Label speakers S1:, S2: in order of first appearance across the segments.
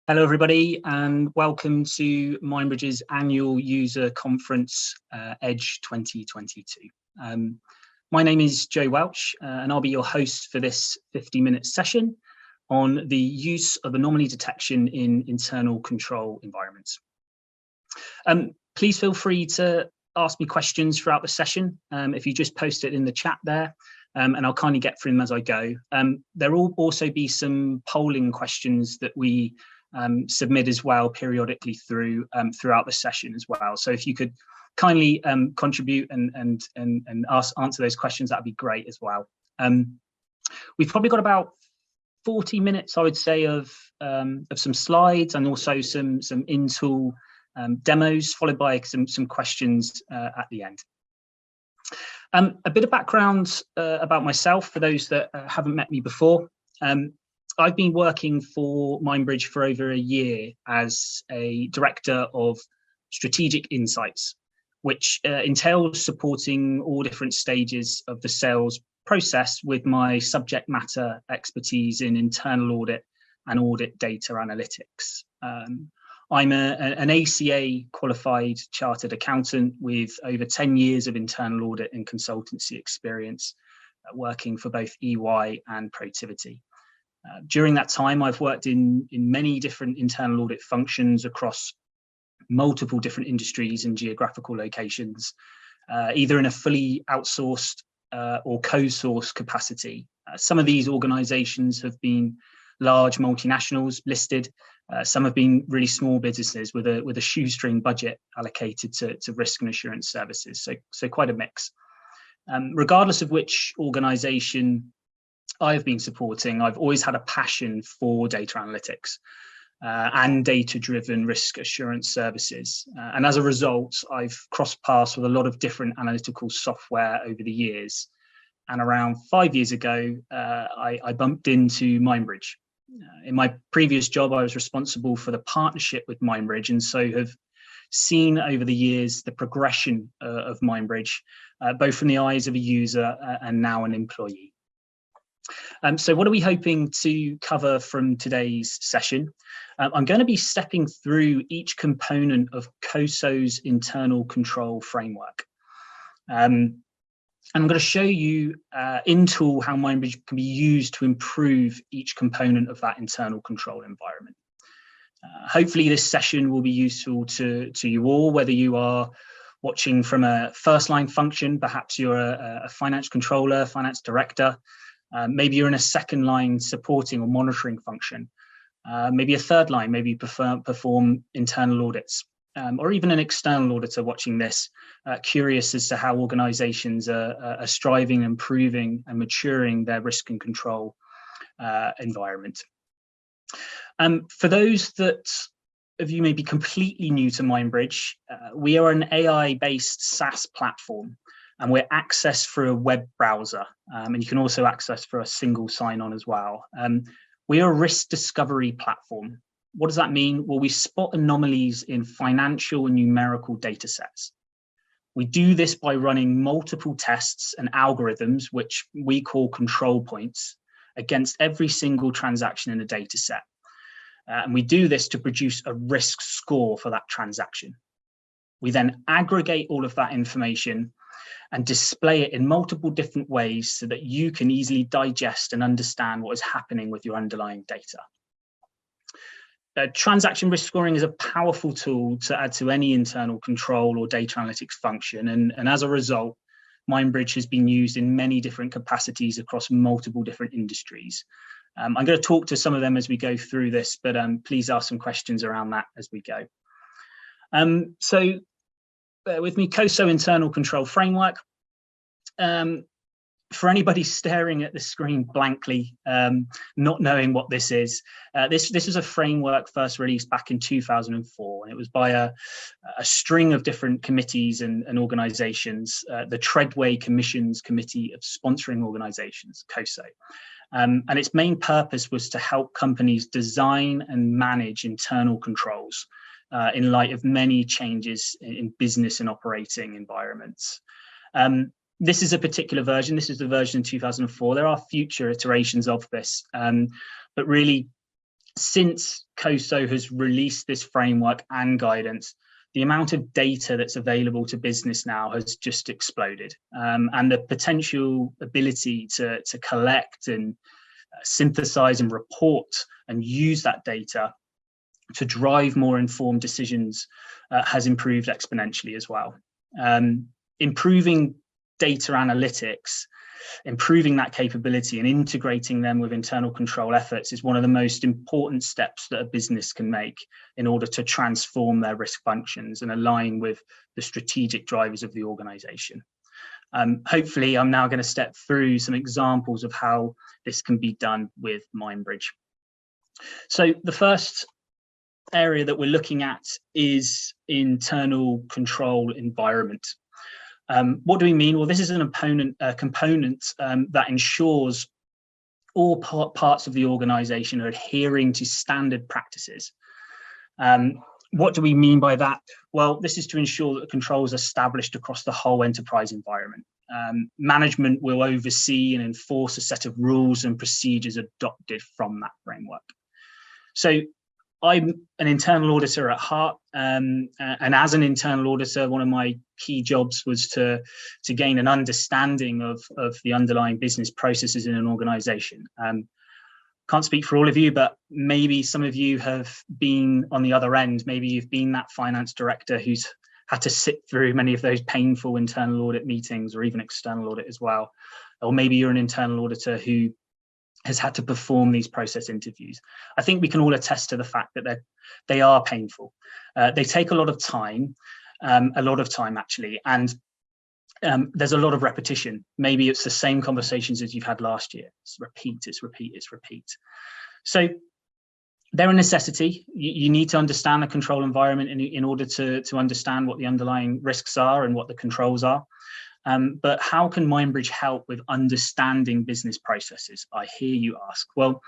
S1: Hello, everybody, and welcome to Mindbridge's annual user conference, Edge 2022. My name is Joe Welch, and I'll be your host for this 50-minute session on the use of anomaly detection in internal control environments. Please feel free to ask me questions throughout the session if you just post it in the chat there, and I'll kindly get through them as I go. There will also be some polling questions that we submit as well periodically throughout the session as well. So if you could kindly contribute and answer those questions, that'd be great as well. We've probably got about 40 minutes, I would say, of some slides and also some in-tool demos, followed by some questions at the end. A bit of background about myself for those that haven't met me before. I've been working for Mindbridge for over a year as a director of strategic insights, which entails supporting all different stages of the sales process with my subject matter expertise in internal audit and audit data analytics. I'm an ACA qualified chartered accountant with over 10 years of internal audit and consultancy experience, working for both EY and Protiviti. During that time, I've worked in many different internal audit functions across multiple different industries and geographical locations, either in a fully outsourced or co-sourced capacity. Some of these organizations have been large multinationals listed. Some have been really small businesses with a shoestring budget allocated to risk and assurance services. So quite a mix. Regardless of which organization I've been supporting, I've always had a passion for data analytics and data-driven risk assurance services. And as a result, I've crossed paths with a lot of different analytical software over the years. And around 5 years ago, I bumped into Mindbridge. In my previous job, I was responsible for the partnership with Mindbridge, and so have seen over the years the progression of Mindbridge, both from the eyes of a user and now an employee. So what are we hoping to cover from today's session? I'm going to be stepping through each component of COSO's internal control framework. I'm going to show you in tool how Mindbridge can be used to improve each component of that internal control environment. Hopefully this session will be useful to you all, whether you are watching from a first line function, perhaps you're a finance controller, finance director, maybe you're in a second line supporting or monitoring function, maybe a third line, maybe you perform internal audits, or even an external auditor watching this, curious as to how organizations are striving, improving and maturing their risk and control environment. For those of you may be completely new to Mindbridge, we are an AI-based SaaS platform. And we're accessed through a web browser, and you can also access for a single sign-on as well. We are a risk discovery platform. What does that mean? Well, we spot anomalies in financial and numerical data sets. We do this by running multiple tests and algorithms, which we call control points, against every single transaction in a data set. And we do this to produce a risk score for that transaction. We then aggregate all of that information and display it in multiple different ways so that you can easily digest and understand what is happening with your underlying data. Transaction risk scoring is a powerful tool to add to any internal control or data analytics function. And as a result, Mindbridge has been used in many different capacities across multiple different industries. I'm going to talk to some of them as we go through this, but please ask some questions around that as we go. So bear with me, COSO internal control framework. For anybody staring at the screen blankly, not knowing what this is, this is a framework first released back in 2004, and it was by a string of different committees and organizations, the Treadway Commission's Committee of Sponsoring Organizations, COSO. And its main purpose was to help companies design and manage internal controls in light of many changes in business and operating environments. This is a particular version. This is the version in 2004. There are future iterations of this, but really since COSO has released this framework and guidance, the amount of data that's available to business now has just exploded. And the potential ability to collect and synthesize and report and use that data to drive more informed decisions has improved exponentially as well. Improving data analytics, improving that capability and integrating them with internal control efforts is one of the most important steps that a business can make in order to transform their risk functions and align with the strategic drivers of the organization. Hopefully, I'm now going to step through some examples of how this can be done with MindBridge. So the first area that we're looking at is internal control environment. What do we mean? Well, this is a component that ensures all parts of the organization are adhering to standard practices. What do we mean by that? Well, this is to ensure that the controls are established across the whole enterprise environment. Management will oversee and enforce a set of rules and procedures adopted from that framework. So I'm an internal auditor at heart, and as an internal auditor, one of my key jobs was to gain an understanding of the underlying business processes in an organization. Can't speak for all of you, but maybe some of you have been on the other end. Maybe you've been that finance director who's had to sit through many of those painful internal audit meetings, or even external audit as well. Or maybe you're an internal auditor who has had to perform these process interviews. I think we can all attest to the fact that they are painful. They take a lot of time actually, and there's a lot of repetition. Maybe it's the same conversations as you've had last year. It's repeat, it's repeat, it's repeat. So they're a necessity. You need to understand the control environment in order to understand what the underlying risks are and what the controls are. But how can MindBridge help with understanding business processes? I hear you ask. Well,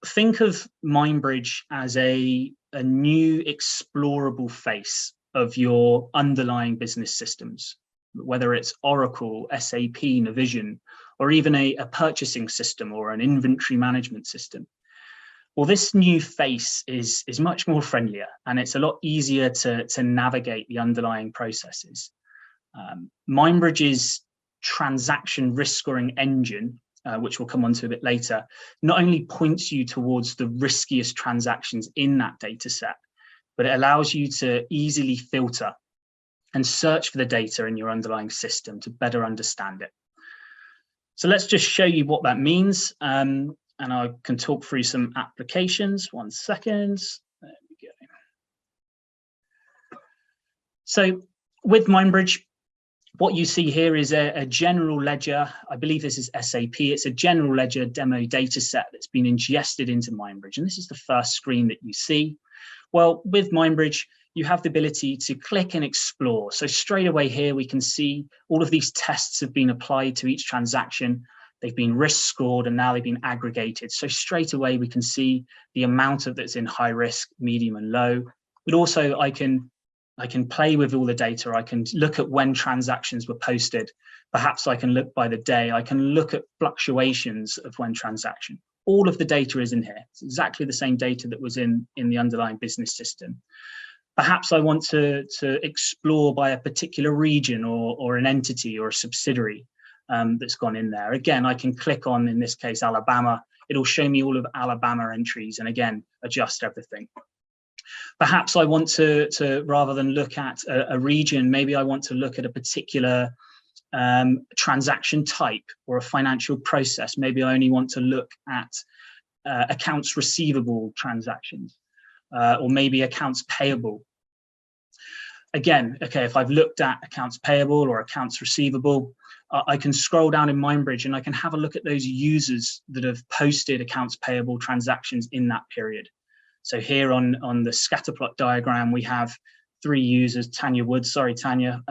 S1: think of MindBridge as a new explorable face of your underlying business systems, whether it's Oracle, SAP, Navision, or even a purchasing system or an inventory management system. Well, this new face is much more friendlier, and it's a lot easier to navigate the underlying processes. MindBridge's transaction risk scoring engine, which we'll come on to a bit later, not only points you towards the riskiest transactions in that data set, but it allows you to easily filter and search for the data in your underlying system to better understand it. So let's just show you what that means. And I can talk through some applications. 1 second. There we go. So with MindBridge, what you see here is a general ledger. I believe this is SAP. It's a general ledger demo data set that's been ingested into MindBridge. And this is the first screen that you see. Well, with MindBridge, you have the ability to click and explore. So straight away here, we can see all of these tests have been applied to each transaction. They've been risk scored, and now they've been aggregated. So straight away, we can see the amount of that's in high risk, medium, and low. But also I can play with all the data. I can look at when transactions were posted. Perhaps I can look by the day. I can look at fluctuations of when transaction. All of the data is in here. It's exactly the same data that was in the underlying business system. Perhaps I want to explore by a particular region or an entity or a subsidiary that's gone in there. Again, I can click on, in this case, Alabama. It'll show me all of Alabama entries and again, adjust everything. Perhaps I want to rather than look at a region, maybe I want to look at a particular transaction type or a financial process. Maybe I only want to look at accounts receivable transactions or maybe accounts payable. Again, okay, if I've looked at accounts payable or accounts receivable, I can scroll down in MindBridge and I can have a look at those users that have posted accounts payable transactions in that period. So here on the scatterplot diagram, we have 3 users, Tanya Woods, sorry, Tanya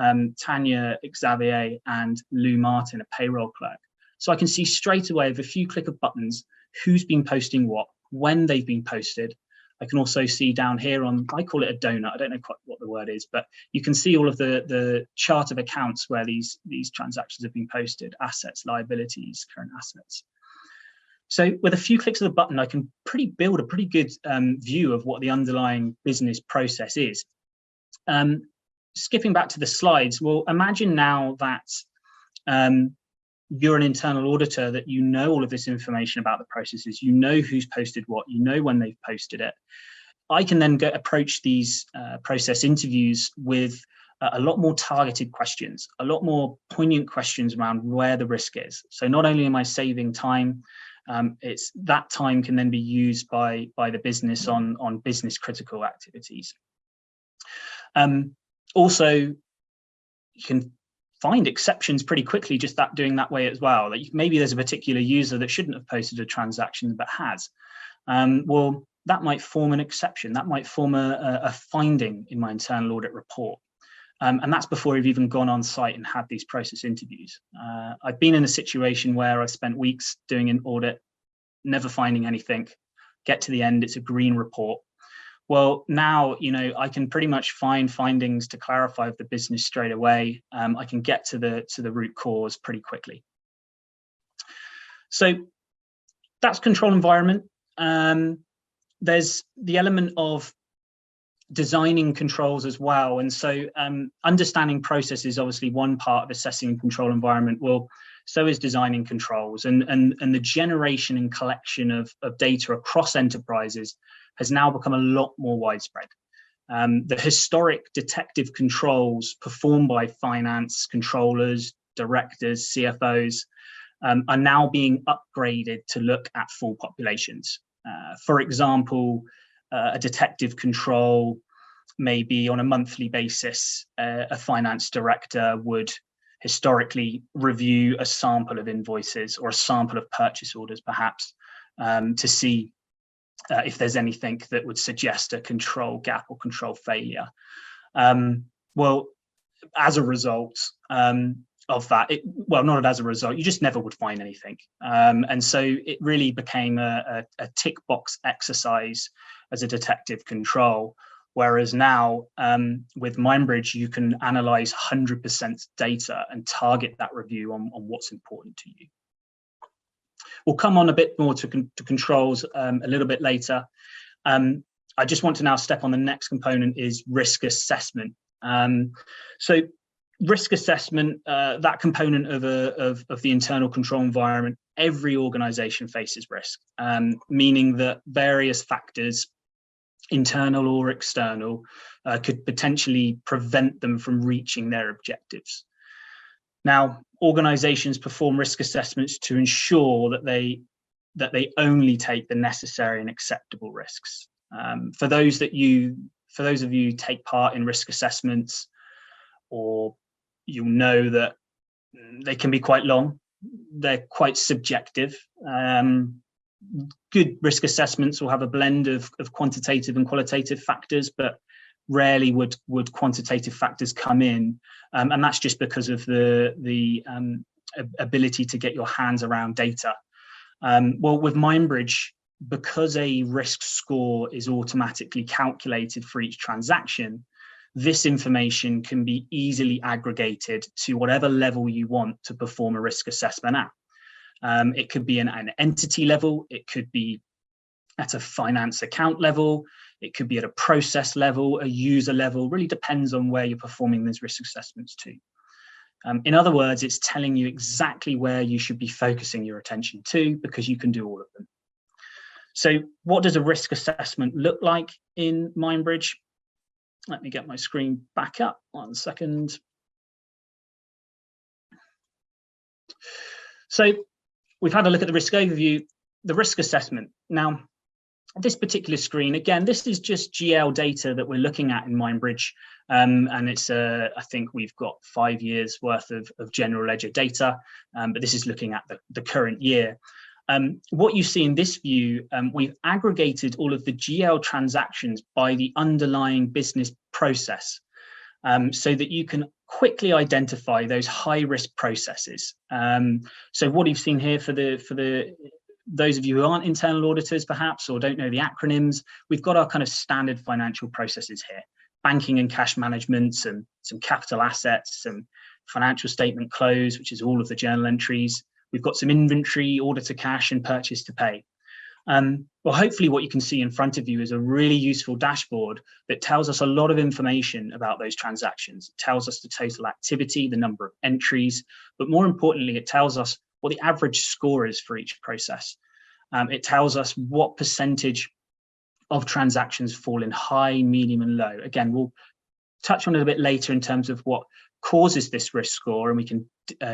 S1: Xavier, and Lou Martin, a payroll clerk. So I can see straight away with a few click of buttons, who's been posting what, when they've been posted. I can also see down here on, I call it a donut, I don't know quite what the word is, but you can see all of the chart of accounts where these transactions have been posted, assets, liabilities, current assets. So with a few clicks of the button, I can build a pretty good view of what the underlying business process is. Skipping back to the slides, well, imagine now that you're an internal auditor, that you know all of this information about the processes, you know who's posted what, you know when they've posted it. I can then approach these process interviews with a lot more targeted questions, a lot more poignant questions around where the risk is. So not only am I saving time, it's that time can then be used by the business on business critical activities. Also, you can find exceptions pretty quickly just doing that way as well. Like maybe there's a particular user that shouldn't have posted a transaction but has. Well, that might form an exception. That might form a finding in my internal audit report. And that's before we've even gone on site and had these process interviews. I've been in a situation where I spent weeks doing an audit, never finding anything, get to the end, it's a green report. Well, now, I can pretty much find findings to clarify the business straight away. I can get to the root cause pretty quickly. So that's control environment. There's the element of designing controls as well. And so understanding process is obviously one part of assessing control environment. Well, so is designing controls, and the generation and collection of data across enterprises has now become a lot more widespread. The historic detective controls performed by finance controllers, directors, CFOs are now being upgraded to look at full populations. For example, a detective control, maybe on a monthly basis, a finance director would historically review a sample of invoices or a sample of purchase orders, perhaps, to see if there's anything that would suggest a control gap or control failure. Well, as a result of that, not as a result, you just never would find anything. And so it really became a tick box exercise as a detective control. Whereas now with MindBridge, you can analyze 100% data and target that review on what's important to you. We'll come on a bit more to controls a little bit later. I just want to now step on the next component is risk assessment. So risk assessment, that component of the internal control environment, every organization faces risk, meaning that various factors, internal or external, could potentially prevent them from reaching their objectives. Now, organizations perform risk assessments to ensure that they only take the necessary and acceptable risks. For those of you who take part in risk assessments, or you'll know that they can be quite long, they're quite subjective. Good risk assessments will have a blend of quantitative and qualitative factors, but rarely would quantitative factors come in, and that's just because of the ability to get your hands around data. Well, with MindBridge, because a risk score is automatically calculated for each transaction, this information can be easily aggregated to whatever level you want to perform a risk assessment at. It could be an entity level, it could be at a finance account level, it could be at a process level, a user level, really depends on where you're performing these risk assessments to. In other words, it's telling you exactly where you should be focusing your attention to, because you can do all of them. So what does a risk assessment look like in MindBridge? Let me get my screen back up, 1 second. So we've had a look at the risk overview, the risk assessment. Now, this particular screen, again, this is just GL data that we're looking at in MindBridge, and it's I think we've got 5 years worth of general ledger data, but this is looking at the current year. What you see in this view, we've aggregated all of the GL transactions by the underlying business process, so that you can quickly identify those high-risk processes. So what you've seen here for those of you who aren't internal auditors, perhaps, or don't know the acronyms, we've got our kind of standard financial processes here: banking and cash management, some capital assets, some financial statement close, which is all of the journal entries. We've got some inventory, order to cash, and purchase to pay. Well, hopefully what you can see in front of you is a really useful dashboard that tells us a lot of information about those transactions. It tells us the total activity, the number of entries, but more importantly, it tells us what the average score is for each process. It tells us what percentage of transactions fall in high, medium, and low. Again, we'll touch on it a bit later in terms of what causes this risk score, and we can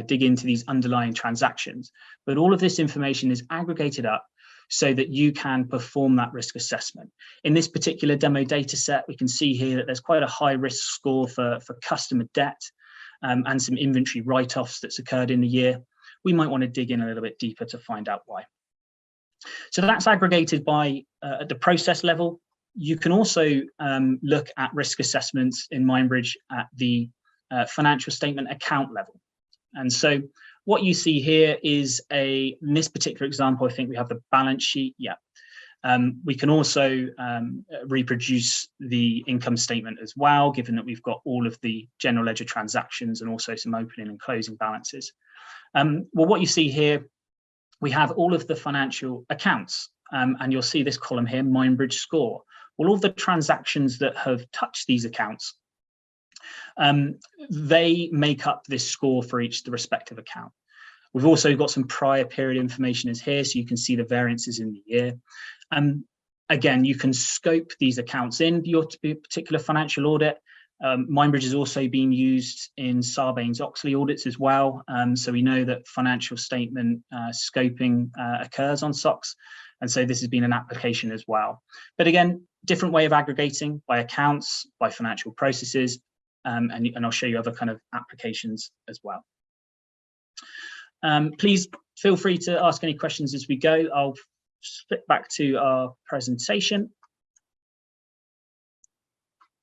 S1: dig into these underlying transactions. But all of this information is aggregated up so that you can perform that risk assessment. In this particular demo data set, we can see here that there's quite a high risk score for customer debt and some inventory write-offs that's occurred in the year. We might want to dig in a little bit deeper to find out why. So that's aggregated by at the process level. You can also look at risk assessments in Mindbridge at the financial statement account level. And so what you see here is in this particular example, I think we have the balance sheet. Yeah. We can also reproduce the income statement as well, given that we've got all of the general ledger transactions and also some opening and closing balances. Well, what you see here, we have all of the financial accounts, and you'll see this column here, Mindbridge score. Well, all the transactions that have touched these accounts, they make up this score for the respective account. We've also got some prior period information is here, so you can see the variances in the year. Again, you can scope these accounts in your particular financial audit. Mindbridge is also being used in Sarbanes-Oxley audits as well. So we know that financial statement scoping occurs on SOX. And so this has been an application as well. But again, different way of aggregating by accounts, by financial processes, and I'll show you other kind of applications as well. Please feel free to ask any questions as we go. I'll flip back to our presentation.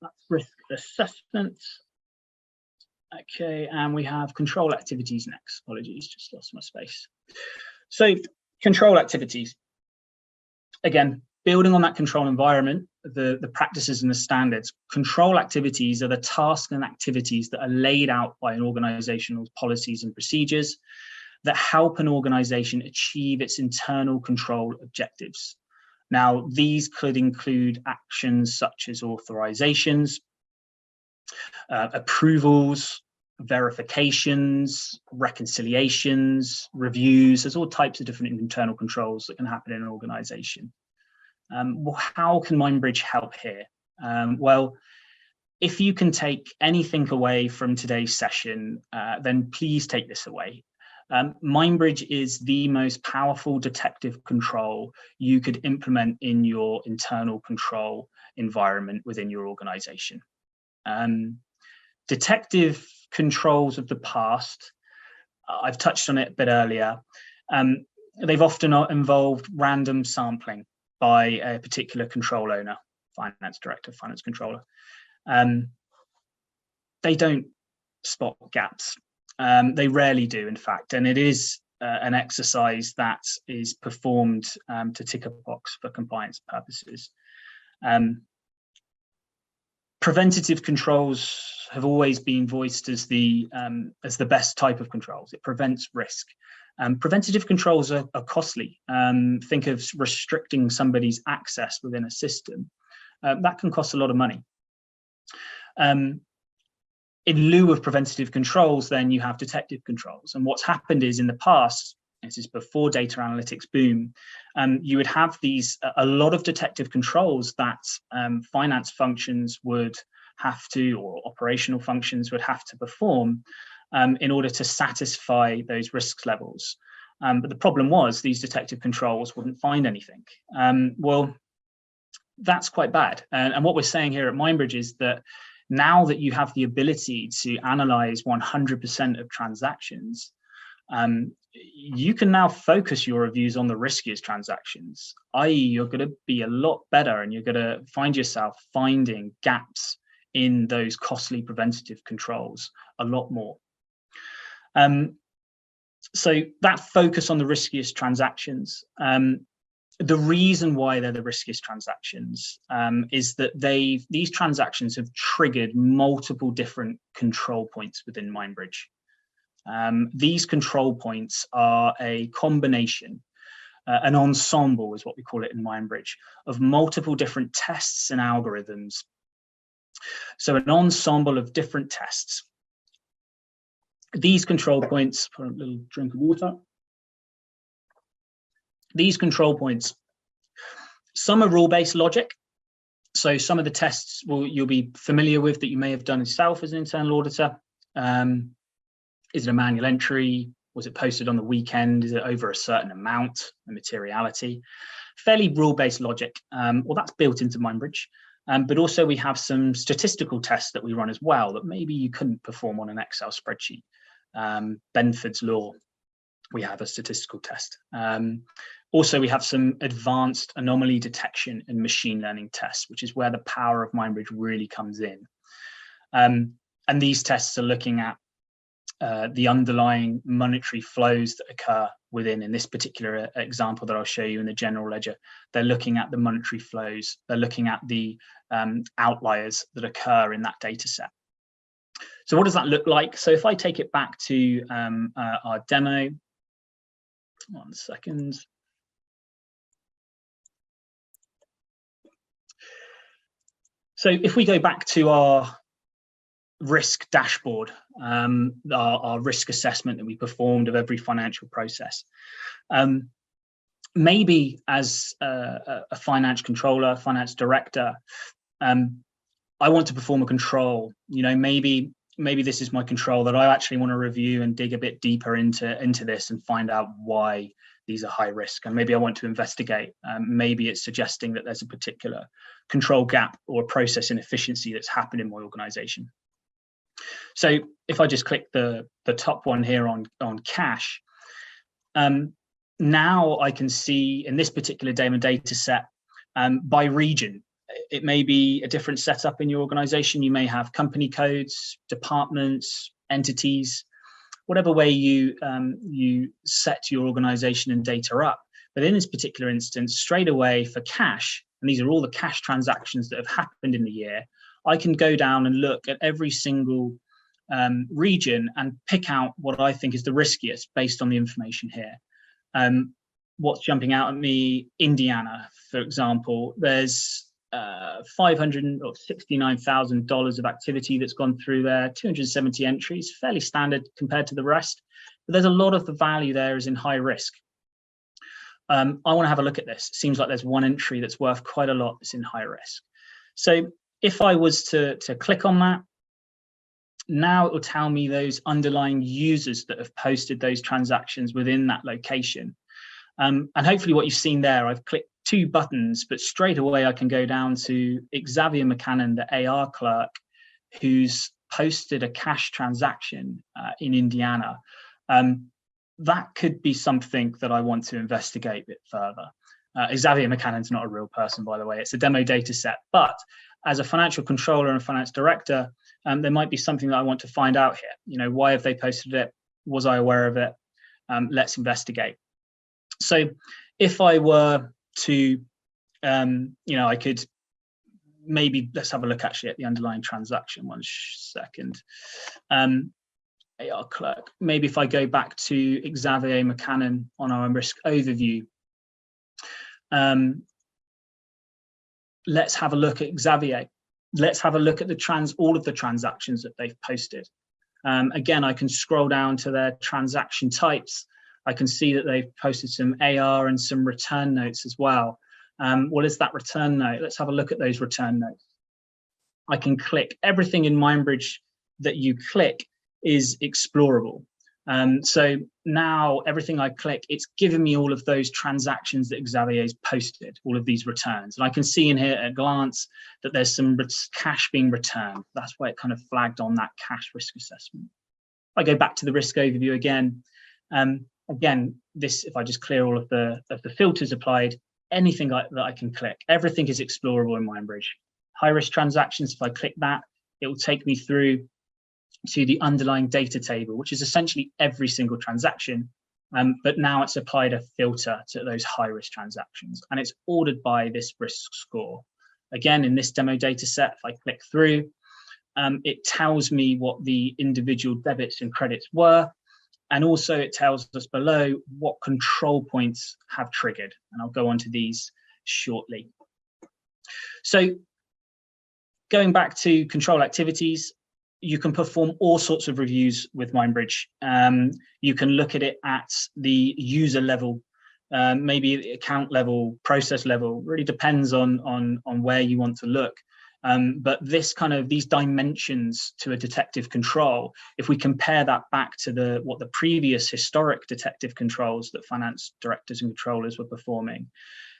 S1: That's risk assessment. Okay, and we have control activities next. Apologies, just lost my space. So control activities. Again, building on that control environment, the practices and the standards. Control activities are the tasks and activities that are laid out by an organization's policies and procedures that help an organization achieve its internal control objectives. Now, these could include actions such as authorizations, approvals, verifications, reconciliations, reviews. There's all types of different internal controls that can happen in an organization. Well, how can Mindbridge help here? Well, if you can take anything away from today's session, then please take this away. Mindbridge is the most powerful detective control you could implement in your internal control environment within your organization. Detective controls of the past, I've touched on it a bit earlier, they've often involved random sampling by a particular control owner, finance director, finance controller. They don't spot gaps. They rarely do, in fact, and it is an exercise that is performed to tick a box for compliance purposes. Preventative controls have always been voiced as the best type of controls. It prevents risk. Preventative controls are costly. Think of restricting somebody's access within a system. That can cost a lot of money. In lieu of preventative controls, then you have detective controls. And what's happened is in the past, this is before data analytics boom, you would have a lot of detective controls that finance functions would have to, or operational functions would have to perform in order to satisfy those risk levels. But the problem was these detective controls wouldn't find anything. Well, that's quite bad. And what we're saying here at Mindbridge is that now that you have the ability to analyze 100% of transactions, you can now focus your reviews on the riskiest transactions, i.e. you're going to be a lot better and you're going to find yourself finding gaps in those costly preventative controls a lot more. So that focus on the riskiest transactions, the reason why they're the riskiest transactions is that these transactions have triggered multiple different control points within Mindbridge. These control points are a combination an ensemble is what we call it in MindBridge, of multiple different tests and algorithms. So an ensemble of different tests. These control points, for a little drink of water. These control points, some are rule-based logic. So some of the tests you'll be familiar with that you may have done yourself as an internal auditor. Is it a manual entry? Was it posted on the weekend? Is it over a certain amount, the materiality? Fairly rule-based logic. Well, that's built into MindBridge. But also we have some statistical tests that we run as well that maybe you couldn't perform on an Excel spreadsheet. Benford's law, we have a statistical test. Also, we have some advanced anomaly detection and machine learning tests, which is where the power of MindBridge really comes in. And these tests are looking at the underlying monetary flows that occur within, in this particular example that I'll show you in the general ledger, they're looking at the monetary flows. They're looking at the outliers that occur in that data set. So what does that look like? So if I take it back to our demo, 1 second. So if we go back to our risk dashboard, our risk assessment that we performed of every financial process, maybe as a finance controller, finance director, I want to perform a control. You know, maybe this is my control that I actually want to review and dig a bit deeper into this and find out why these are high risk, and maybe I want to investigate. Maybe it's suggesting that there's a particular control gap or a process inefficiency that's happened in my organization. So if I just click the top one here on cash, now I can see in this particular data set by region. It may be a different setup in your organization. You may have company codes, departments, entities, whatever way you set your organization and data up. But in this particular instance, straight away for cash, and these are all the cash transactions that have happened in the year, I can go down and look at every single region and pick out what I think is the riskiest based on the information here. What's jumping out at me, Indiana, for example, there's $569,000 of activity that's gone through there, 270 entries, fairly standard compared to the rest, but there's a lot of the value there is in high risk. I want to have a look at this. It seems like there's one entry that's worth quite a lot that's in high risk. So if I was to click on that, now it will tell me those underlying users that have posted those transactions within that location. And hopefully what you've seen there, I've clicked 2 buttons, but straight away I can go down to Xavier McCannon, the AR clerk, who's posted a cash transaction in Indiana. That could be something that I want to investigate a bit further. Xavier McCannon's not a real person, by the way. It's a demo data set. But as a financial controller and finance director, there might be something that I want to find out here. You know, why have they posted it? Was I aware of it? Let's investigate. So if I were to, you know, I could maybe, let's have a look actually at the underlying transaction. 1 second. AR clerk. Maybe if I go back to Xavier McCannon on our risk overview, let's have a look at Xavier. Let's have a look at all of the transactions that they've posted. Again, I can scroll down to their transaction types. I can see that they've posted some AR and some return notes as well. What is that return note? Let's have a look at those return notes. I can click. Everything in MindBridge that you click is explorable. So now everything I click, it's giving me all of those transactions that Xavier's posted, all of these returns. And I can see in here at a glance that there's some cash being returned. That's why it kind of flagged on that cash risk assessment. If I go back to the risk overview again, again, this, if I just clear all of the filters applied, anything that I can click, everything is explorable in MindBridge. High risk transactions, if I click that, it will take me through to the underlying data table, which is essentially every single transaction. But now it's applied a filter to those high risk transactions, and it's ordered by this risk score. Again, in this demo data set, if I click through, it tells me what the individual debits and credits were. And also it tells us below what control points have triggered. And I'll go on to these shortly. So going back to control activities, you can perform all sorts of reviews with MindBridge. You can look at it at the user level, maybe the account level, process level, really depends on where you want to look. But these dimensions to a detective control, if we compare that back to what the previous historic detective controls that finance directors and controllers were performing,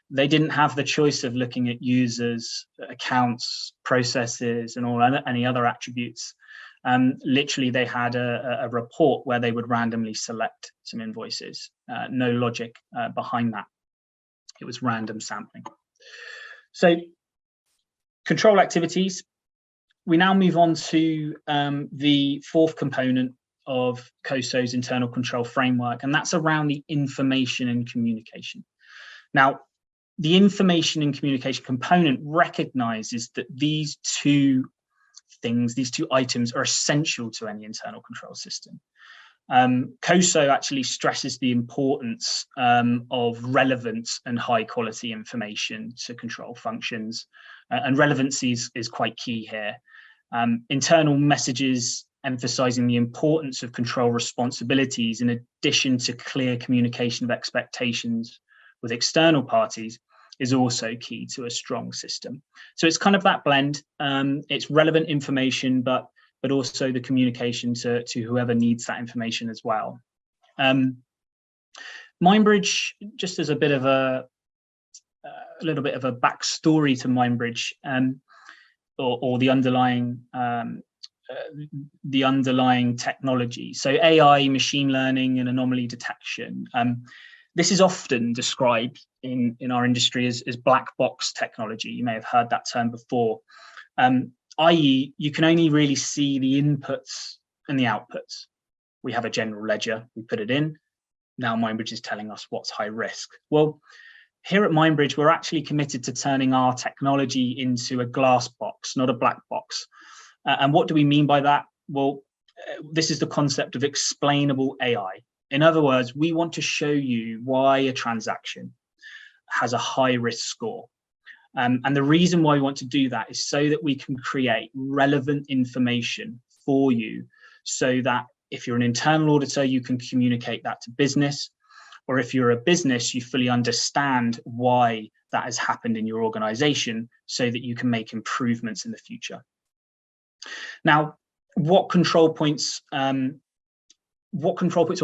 S1: they didn't have the choice of looking at users, accounts, processes, and any other attributes. Literally, they had a report where they would randomly select some invoices. No logic behind that. It was random sampling. So control activities. We now move on to the fourth component of COSO's internal control framework, and that's around the information and communication. Now, the information and communication component recognizes that these two things, these two items, are essential to any internal control system. COSO actually stresses the importance of relevant and high quality information to control functions, and relevancy is quite key here. Internal messages emphasizing the importance of control responsibilities in addition to clear communication of expectations with external parties is also key to a strong system. So it's kind of that blend. It's relevant information, but also the communication to whoever needs that information as well. MindBridge, just as a bit of a little bit of a backstory to MindBridge, or the underlying technology. So AI, machine learning, and anomaly detection. This is often described in our industry as black box technology. You may have heard that term before, i.e. you can only really see the inputs and the outputs. We have a general ledger, we put it in. Now MindBridge is telling us what's high risk. Well, here at MindBridge, we're actually committed to turning our technology into a glass box, not a black box. And what do we mean by that? Well, this is the concept of explainable AI. In other words, we want to show you why a transaction has a high risk score. And the reason why we want to do that is so that we can create relevant information for you, so that if you're an internal auditor, you can communicate that to business, or if you're a business, you fully understand why that has happened in your organization so that you can make improvements in the future. Now, what control points or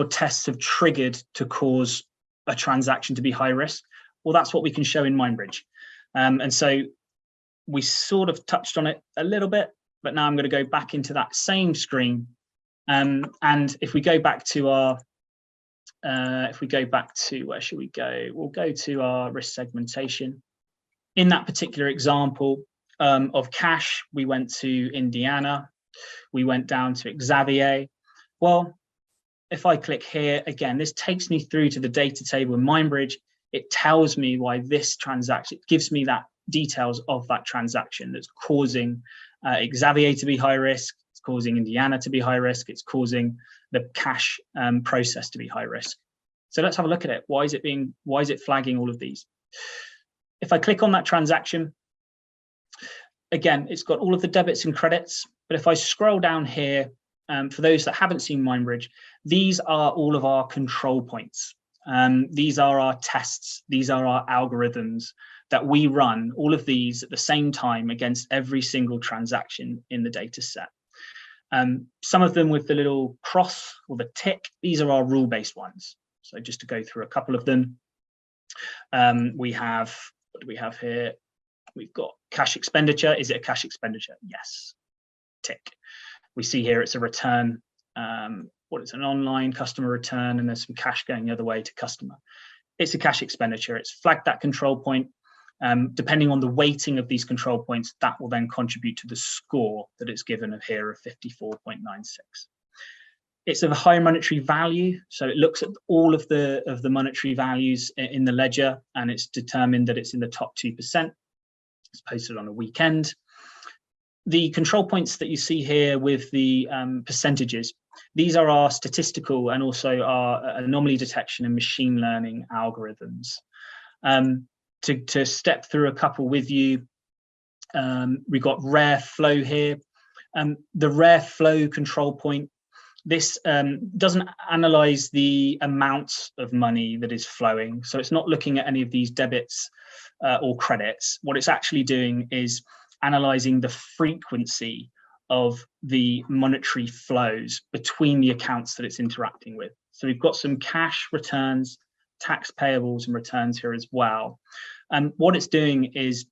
S1: tests have triggered to cause a transaction to be high risk? Well, that's what we can show in MindBridge. And so we sort of touched on it a little bit, but now I'm going to go back into that same screen. And if we go back to where should we go? We'll go to our risk segmentation. In that particular example of cash, we went to Indiana. We went down to Xavier. Well, if I click here, again, this takes me through to the data table in MindBridge. It tells me why this transaction, it gives me that details of that transaction that's causing Xavier to be high risk, it's causing Indiana to be high risk, it's causing the cash process to be high risk. So let's have a look at it. Why is it flagging all of these? If I click on that transaction, again, it's got all of the debits and credits. But if I scroll down here, for those that haven't seen MindBridge, these are all of our control points. These are our tests. These are our algorithms that we run, all of these at the same time against every single transaction in the data set. Some of them with the little cross or the tick, these are our rule-based ones. So just to go through a couple of them, what do we have here? We've got cash expenditure. Is it a cash expenditure? Yes, tick. We see here it's a return. What is an online customer return, and there's some cash going the other way to customer. It's a cash expenditure. It's flagged that control point. Depending on the weighting of these control points, that will then contribute to the score that it's given here of 54.96. It's of a high monetary value, so it looks at all of the monetary values in the ledger, and it's determined that it's in the top 2%. It's posted on a weekend. The control points that you see here with the percentages, these are our statistical and also our anomaly detection and machine learning algorithms. To step through a couple with you, we've got rare flow here. The rare flow control point, this doesn't analyze the amount of money that is flowing. So it's not looking at any of these debits or credits. What it's actually doing is analyzing the frequency of the monetary flows between the accounts that it's interacting with. So we've got some cash returns, tax payables and returns here as well. And what it's doing is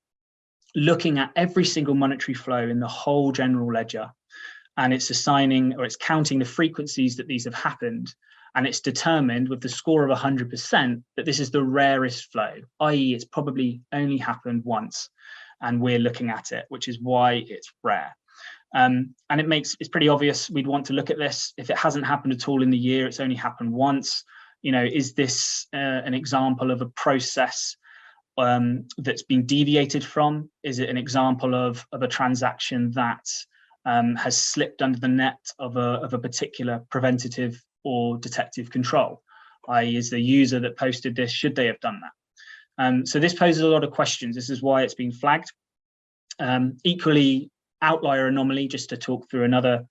S1: looking at every single monetary flow in the whole general ledger, and it's assigning, or it's counting the frequencies that these have happened, and it's determined with the score of 100% that this is the rarest flow, i.e. it's probably only happened once, and we're looking at it, which is why it's rare. And it's pretty obvious we'd want to look at this. If it hasn't happened at all in the year, it's only happened once, is this an example of a process that's been deviated from? Is it an example of a transaction that has slipped under the net of a particular preventative or detective control? I.e., is the user that posted this, should they have done that? So this poses a lot of questions. This is why it's been flagged. Equally, outlier anomaly, just to talk through another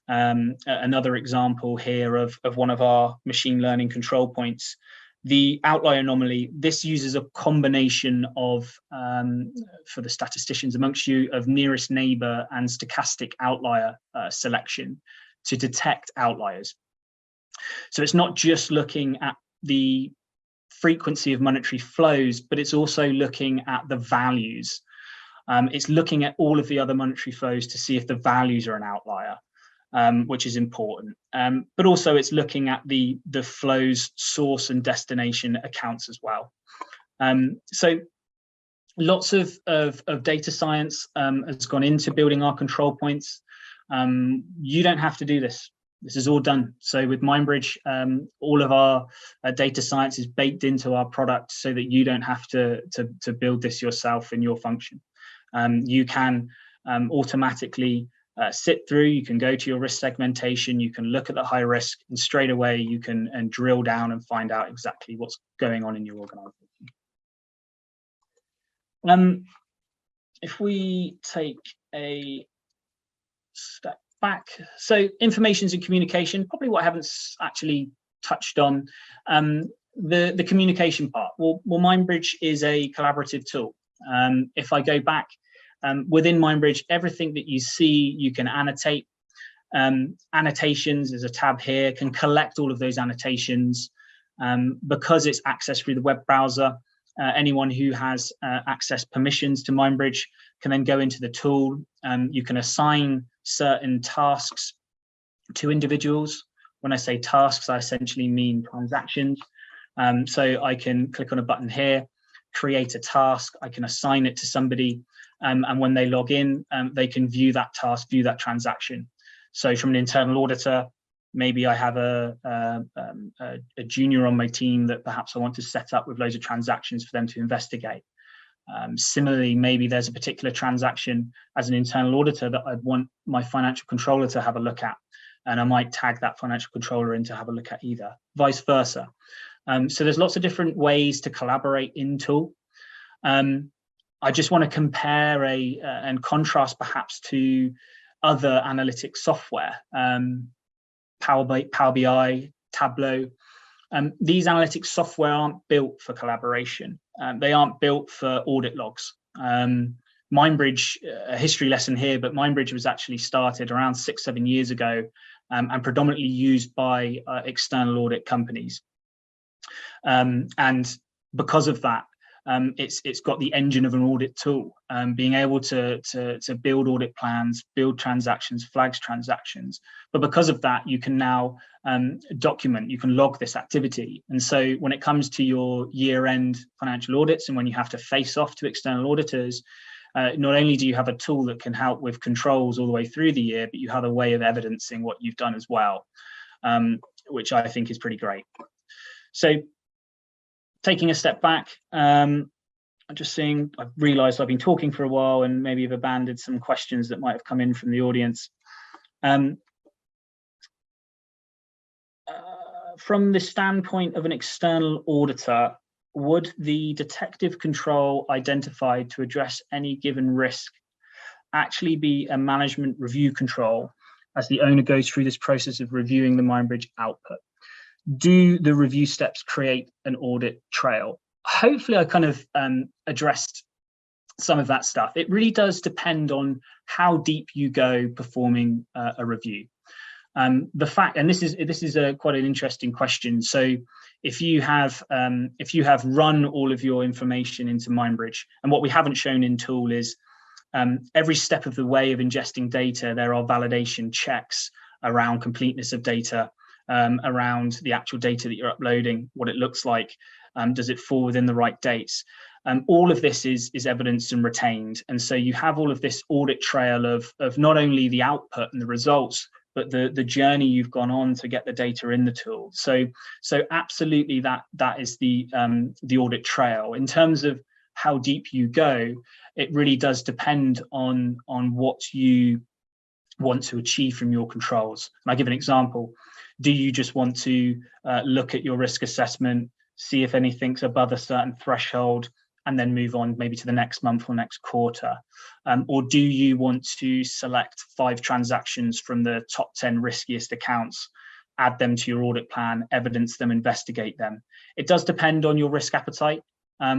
S1: example here of one of our machine learning control points. The outlier anomaly, this uses a combination of, for the statisticians amongst you, of nearest neighbor and stochastic outlier selection to detect outliers. So it's not just looking at the frequency of monetary flows, but it's also looking at the values. It's looking at all of the other monetary flows to see if the values are an outlier, which is important. But also it's looking at the flow's source and destination accounts as well. So lots of data science has gone into building our control points. You don't have to do this. This is all done. So with MindBridge, all of our data science is baked into our product so that you don't have to build this yourself in your function. You can automatically sit through, you can go to your risk segmentation, you can look at the high risk, and straight away you can drill down and find out exactly what's going on in your organization. If we take a step back, so informations and communication, probably what I haven't actually touched on, the communication part. Well, MindBridge is a collaborative tool. If I go back, within MindBridge, everything that you see, you can annotate. Annotations, there's a tab here, can collect all of those annotations. Because it's accessed through the web browser, anyone who has access permissions to MindBridge can then go into the tool. You can assign certain tasks to individuals. When I say tasks, I essentially mean transactions. So I can click on a button here, create a task, I can assign it to somebody, and when they log in, they can view that task, view that transaction. So from an internal auditor, maybe I have a junior on my team that perhaps I want to set up with loads of transactions for them to investigate. Similarly, maybe there's a particular transaction as an internal auditor that I'd want my financial controller to have a look at, and I might tag that financial controller in to have a look at either, vice versa. So there's lots of different ways to collaborate in tool. I just want to compare and contrast perhaps to other analytics software, Power BI, Tableau. These analytics software aren't built for collaboration. They aren't built for audit logs. MindBridge, a history lesson here, but MindBridge was actually started around 6-7 years ago and predominantly used by external audit companies. And because of that, it's got the engine of an audit tool, being able to build audit plans, build transactions, flags transactions. But because of that, you can now document, you can log this activity. And so when it comes to your year-end financial audits and when you have to face off to external auditors, not only do you have a tool that can help with controls all the way through the year, but you have a way of evidencing what you've done as well, which I think is pretty great. So taking a step back, I'm just seeing, I've realized I've been talking for a while and maybe have abandoned some questions that might have come in from the audience. from the standpoint of an external auditor, would the detective control identified to address any given risk actually be a management review control as the owner goes through this process of reviewing the Mindbridge output? Do the review steps create an audit trail? Hopefully I kind of addressed some of that stuff. It really does depend on how deep you go performing a review. The fact, and this is quite an interesting question. So if you have run all of your information into Mindbridge, and what we haven't shown in tool is every step of the way of ingesting data, there are validation checks around completeness of data, around the actual data that you're uploading, what it looks like, does it fall within the right dates? All of this is evidenced and retained. And so you have all of this audit trail of not only the output and the results, but the journey you've gone on to get the data in the tool. So absolutely that is the audit trail. In terms of how deep you go, it really does depend on what you want to achieve from your controls. And I'll give an example. Do you just want to look at your risk assessment, see if anything's above a certain threshold, and then move on maybe to the next month or next quarter? Or do you want to select 5 transactions from the top 10 riskiest accounts, add them to your audit plan, evidence them, investigate them? It does depend on your risk appetite.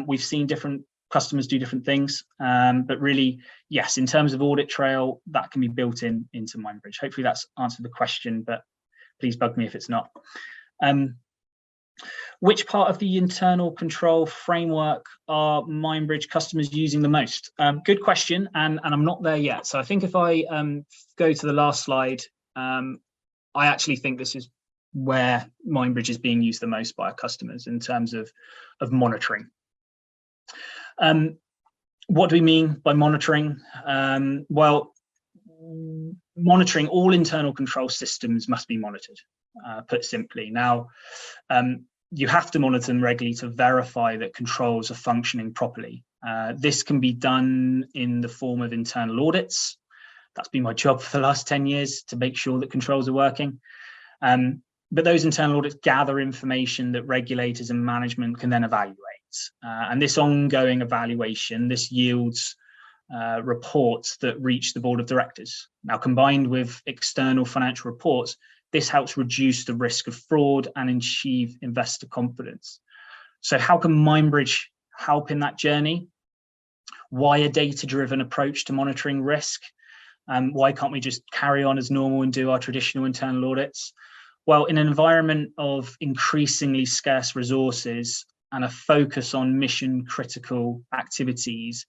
S1: We've seen different customers do different things, but really, yes, in terms of audit trail, that can be built into Mindbridge. Hopefully that's answered the question, but please bug me if it's not. Which part of the internal control framework are Mindbridge customers using the most? Good question, and I'm not there yet. So I think if I go to the last slide, I actually think this is where Mindbridge is being used the most by our customers in terms of monitoring. What do we mean by monitoring? Well, monitoring, all internal control systems must be monitored, put simply. Now, you have to monitor them regularly to verify that controls are functioning properly. This can be done in the form of internal audits. That's been my job for the last 10 years, to make sure that controls are working. But those internal audits gather information that regulators and management can then evaluate. And this ongoing evaluation, this yields reports that reach the board of directors. Now, combined with external financial reports, this helps reduce the risk of fraud and achieve investor confidence. So how can Mindbridge help in that journey? Why a data-driven approach to monitoring risk? Why can't we just carry on as normal and do our traditional internal audits? Well, in an environment of increasingly scarce resources and a focus on mission-critical activities,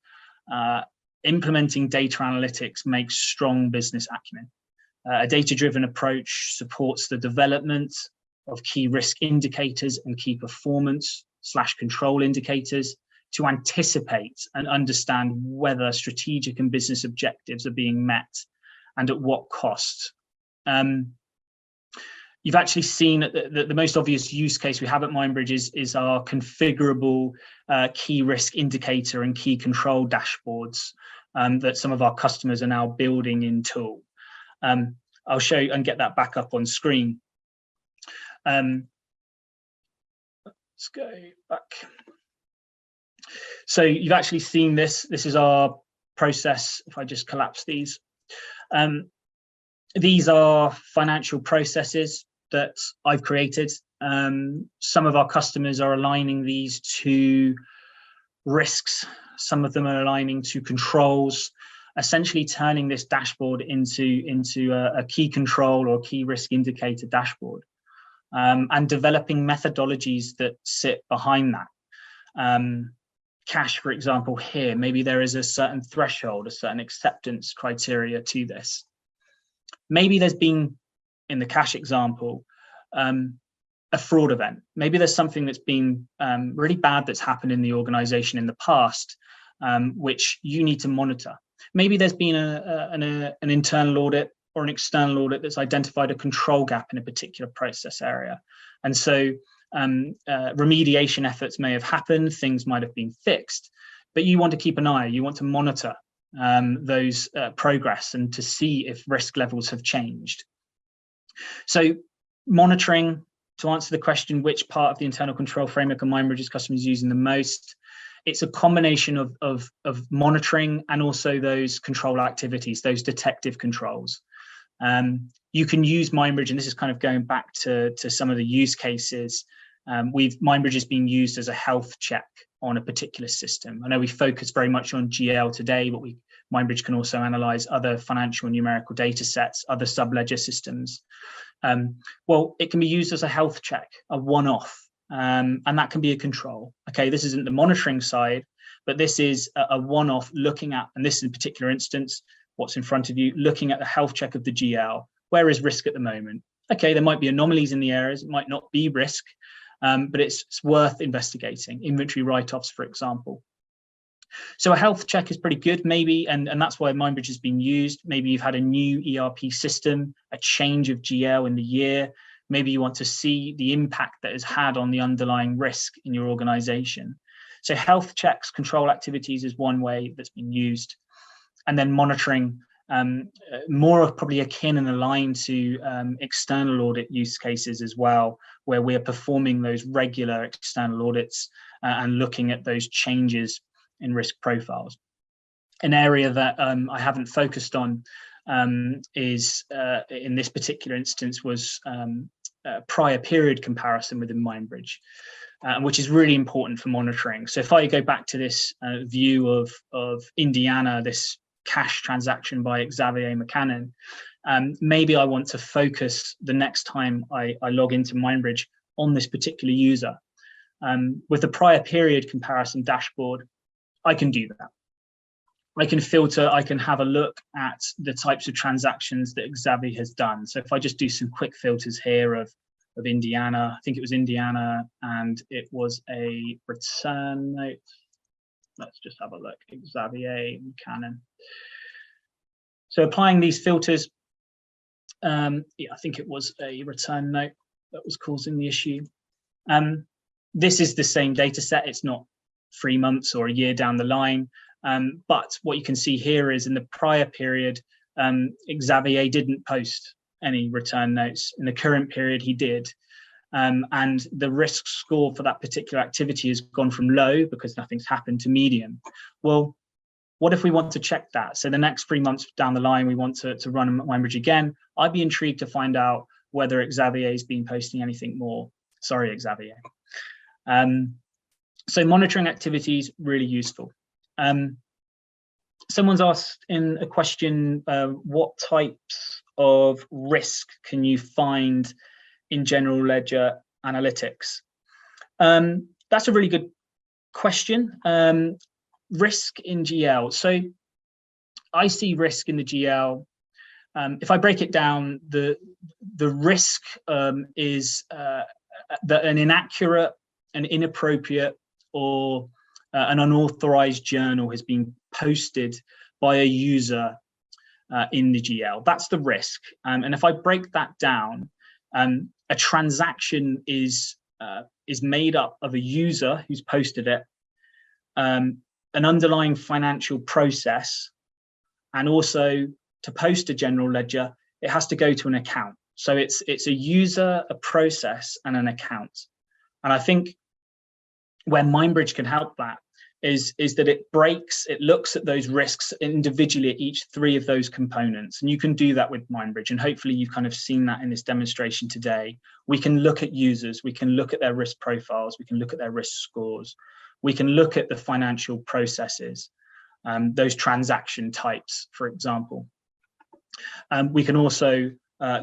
S1: implementing data analytics makes strong business acumen. A data-driven approach supports the development of key risk indicators and key performance/control indicators to anticipate and understand whether strategic and business objectives are being met and at what cost. You've actually seen that the most obvious use case we have at Mindbridge is our configurable key risk indicator and key control dashboards that some of our customers are now building in tool. I'll show you and get that back up on screen. Let's go back. So you've actually seen this. This is our process. If I just collapse these. These are financial processes that I've created. Some of our customers are aligning these to risks. Some of them are aligning to controls, essentially turning this dashboard into a key control or key risk indicator dashboard, and developing methodologies that sit behind that. Cash, for example, here, maybe there is a certain threshold, a certain acceptance criteria to this. Maybe there's been, in the cash example, a fraud event. Maybe there's something that's been really bad that's happened in the organization in the past, which you need to monitor. Maybe there's been an internal audit or an external audit that's identified a control gap in a particular process area. And so remediation efforts may have happened, things might have been fixed, but you want to keep an eye, you want to monitor those progress and to see if risk levels have changed. So monitoring, to answer the question, which part of the internal control framework are MindBridge's customers using the most? It's a combination of monitoring and also those control activities, those detective controls. You can use MindBridge, and this is kind of going back to some of the use cases. MindBridge is being used as a health check on a particular system. I know we focus very much on GL today, but MindBridge can also analyze other financial and numerical data sets, other sub-ledger systems. Well, it can be used as a health check, a one-off, and that can be a control. Okay, this isn't the monitoring side, but this is a one-off looking at, and this in particular instance, what's in front of you, looking at the health check of the GL. Where is risk at the moment? Okay, there might be anomalies in the areas, it might not be risk, but it's worth investigating. Inventory write-offs, for example. So a health check is pretty good, maybe, and that's why MindBridge has been used. Maybe you've had a new ERP system, a change of GL in the year. Maybe you want to see the impact that has had on the underlying risk in your organization. So health checks, control activities is one way that's been used. And then monitoring, more probably akin and aligned to external audit use cases as well, where we're performing those regular external audits and looking at those changes in risk profiles. An area that I haven't focused on is, in this particular instance, was prior period comparison within MindBridge, which is really important for monitoring. So if I go back to this view of Indiana, this cash transaction by Xavier McCannon, maybe I want to focus the next time I log into MindBridge on this particular user. With the prior period comparison dashboard, I can do that. I can filter, I can have a look at the types of transactions that Xavier has done. So if I just do some quick filters here of Indiana, I think it was Indiana, and it was a return note. Let's just have a look, Xavier McCannon. So applying these filters, yeah, I think it was a return note that was causing the issue. This is the same data set. It's not 3 months or a year down the line. But what you can see here is in the prior period, Xavier didn't post any return notes. In the current period, he did. And the risk score for that particular activity has gone from low because nothing's happened to medium. Well, what if we want to check that? So the next 3 months down the line, we want to run MindBridge again. I'd be intrigued to find out whether Xavier's been posting anything more. Sorry, Xavier. So monitoring activities, really useful. Someone's asked in a question, what types of risk can you find in general ledger analytics? That's a really good question. Risk in GL. So I see risk in the GL. If I break it down, the risk is that an inaccurate, an inappropriate, or an unauthorized journal has been posted by a user in the GL. That's the risk. And if I break that down, a transaction is made up of a user who's posted it, an underlying financial process, and also to post a general ledger, it has to go to an account. So it's a user, a process, and an account. And I think where MindBridge can help that is that it looks at those risks individually at each 3 of those components. And you can do that with MindBridge. And hopefully you've kind of seen that in this demonstration today. We can look at users, we can look at their risk profiles, we can look at their risk scores, we can look at the financial processes, those transaction types, for example. We can also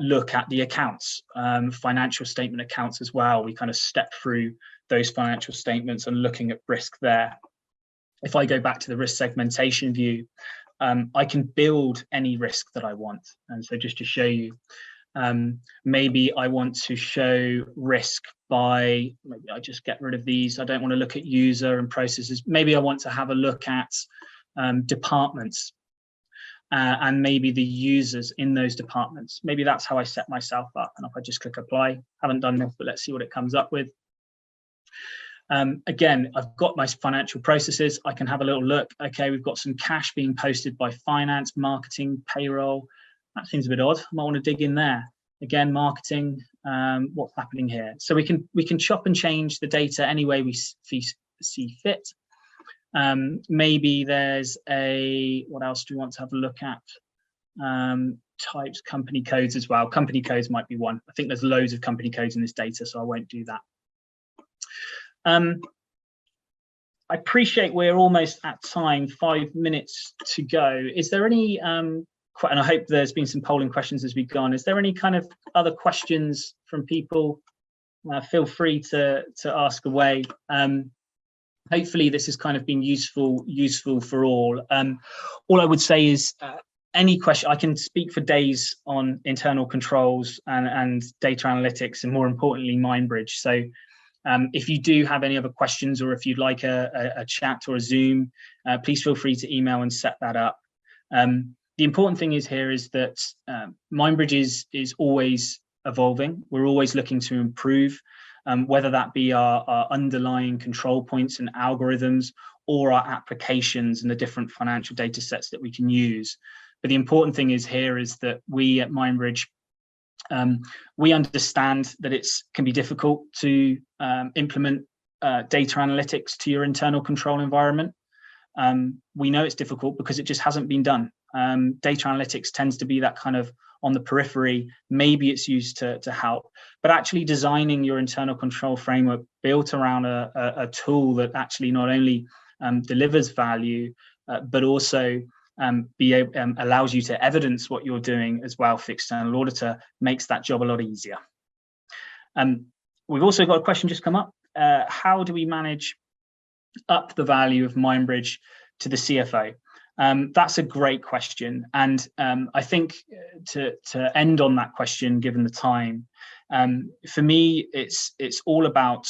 S1: look at the accounts, financial statement accounts as well. We kind of step through those financial statements and looking at risk there. If I go back to the risk segmentation view, I can build any risk that I want. And so just to show you, maybe I want to show risk by, maybe I just get rid of these. I don't want to look at user and processes. Maybe I want to have a look at departments and maybe the users in those departments. Maybe that's how I set myself up. And if I just click apply, haven't done this, but let's see what it comes up with. Again, I've got my financial processes. I can have a little look. Okay, we've got some cash being posted by finance, marketing, payroll. That seems a bit odd. I might want to dig in there. Again, marketing, what's happening here. So we can chop and change the data any way we see fit. Maybe there's what else do we want to have a look at? Types, company codes as well. Company codes might be one. I think there's loads of company codes in this data, so I won't do that. I appreciate we're almost at time, 5 minutes to go. Is there any, and I hope there's been some polling questions as we've gone, is there any kind of other questions from people? Feel free to ask away. Hopefully this has kind of been useful for all. All I would say is any question, I can speak for days on internal controls and data analytics, and more importantly, MindBridge. So if you do have any other questions, or if you'd like a chat or a Zoom, please feel free to email and set that up. The important thing is that MindBridge is always evolving. We're always looking to improve, whether that be our underlying control points and algorithms, or our applications and the different financial data sets that we can use. But the important thing is that we at MindBridge, we understand that it can be difficult to implement data analytics to your internal control environment. We know it's difficult because it just hasn't been done. Data analytics tends to be that kind of on the periphery. Maybe it's used to help, but actually designing your internal control framework built around a tool that actually not only delivers value, but also allows you to evidence what you're doing as well for external auditor, makes that job a lot easier. We've also got a question just come up. How do we manage up the value of MindBridge to the CFO? That's a great question. And I think to end on that question, given the time, for me, it's all about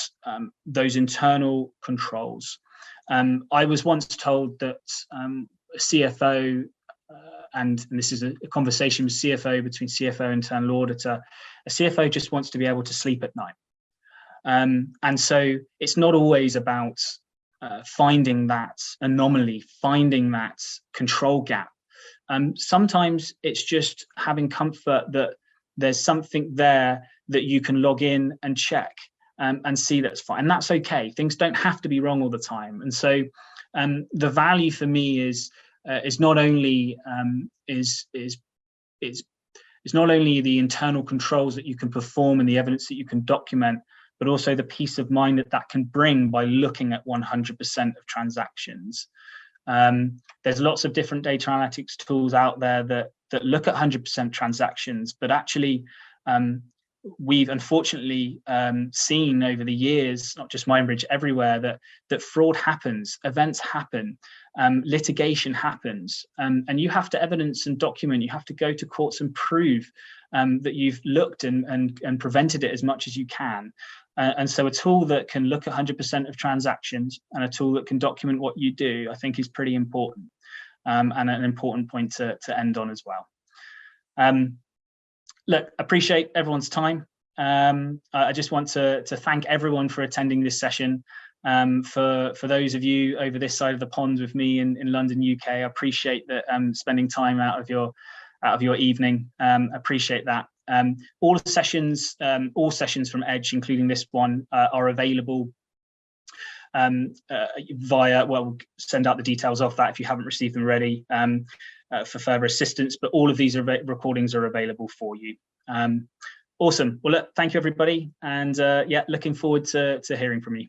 S1: those internal controls. I was once told that CFO, and this is a conversation with CFO, between CFO and internal auditor, a CFO just wants to be able to sleep at night. And so it's not always about finding that anomaly, finding that control gap. Sometimes it's just having comfort that there's something there that you can log in and check and see that's fine. And that's okay. Things don't have to be wrong all the time. And so the value for me is not only not only the internal controls that you can perform and the evidence that you can document, but also the peace of mind that can bring by looking at 100% of transactions. There's lots of different data analytics tools out there that look at 100% transactions, but actually we've unfortunately seen over the years, not just MindBridge, everywhere, that fraud happens, events happen, litigation happens, and you have to evidence and document. You have to go to courts and prove that you've looked and prevented it as much as you can. And so a tool that can look at 100% of transactions and a tool that can document what you do, I think is pretty important, and an important point to end on as well. Look, appreciate everyone's time. I just want to thank everyone for attending this session. For those of you over this side of the pond with me in London, UK, I appreciate that spending time out of your evening. Appreciate that. All sessions from Edge, including this one, are available via, well, we'll send out the details of that if you haven't received them already, for further assistance, but all of these recordings are available for you. Awesome. Well, look, thank you, everybody. And yeah, looking forward to hearing from you.